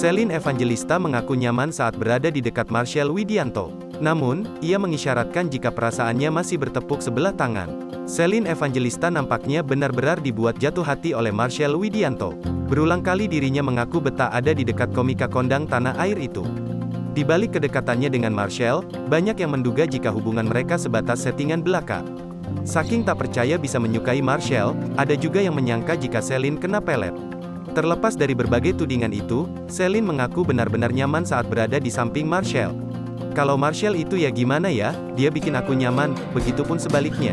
Celine Evangelista mengaku nyaman saat berada di dekat Marcel Widianto. Namun, ia mengisyaratkan jika perasaannya masih bertepuk sebelah tangan. Celine Evangelista nampaknya benar-benar dibuat jatuh hati oleh Marcel Widianto. Berulang kali dirinya mengaku betah ada di dekat komika kondang tanah air itu. Di balik kedekatannya dengan Marcel, banyak yang menduga jika hubungan mereka sebatas settingan belaka. Saking tak percaya bisa menyukai Marcel, ada juga yang menyangka jika Celine kena pelet. Terlepas dari berbagai tudingan itu, Celine mengaku benar-benar nyaman saat berada di samping Marcel. Kalau Marcel itu ya gimana ya, dia bikin aku nyaman, begitupun sebaliknya.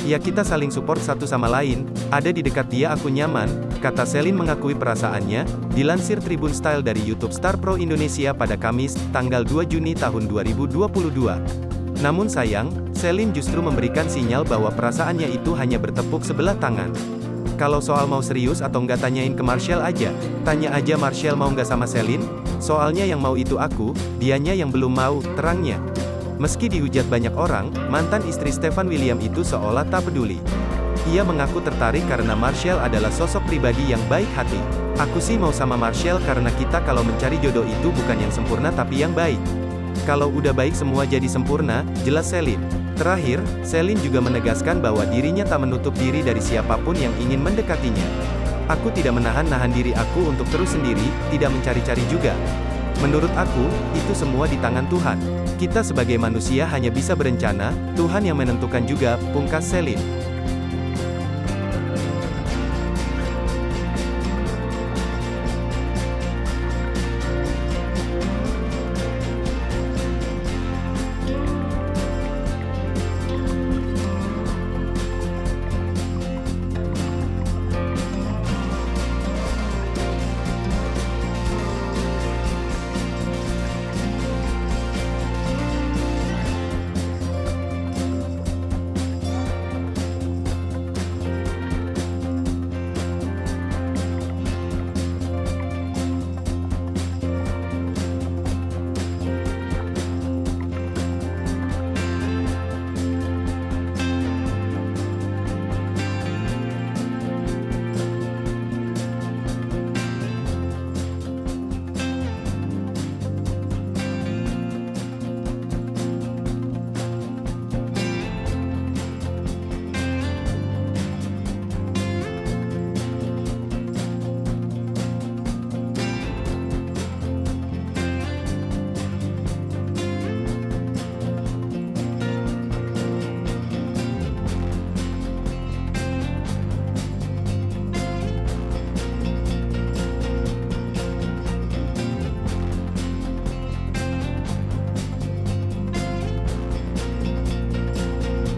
Ya kita saling support satu sama lain, ada di dekat dia aku nyaman, kata Celine mengakui perasaannya, dilansir Tribun Style dari YouTube Star Pro Indonesia pada Kamis, tanggal 2 Juni tahun 2022. Namun sayang, Celine justru memberikan sinyal bahwa perasaannya itu hanya bertepuk sebelah tangan. Kalau soal mau serius atau nggak tanyain ke Marcel aja. Tanya aja Marcel mau nggak sama Celine? Soalnya yang mau itu aku, dianya yang belum mau, terangnya. Meski dihujat banyak orang, mantan istri Stefan William itu seolah tak peduli. Ia mengaku tertarik karena Marcel adalah sosok pribadi yang baik hati. Aku sih mau sama Marcel karena kita kalau mencari jodoh itu bukan yang sempurna tapi yang baik. Kalau udah baik semua jadi sempurna, jelas Celine. Terakhir, Celine juga menegaskan bahwa dirinya tak menutup diri dari siapapun yang ingin mendekatinya. Aku tidak menahan-nahan diri aku untuk terus sendiri, tidak mencari-cari juga. Menurut aku, itu semua di tangan Tuhan. Kita sebagai manusia hanya bisa berencana, Tuhan yang menentukan juga, pungkas Celine.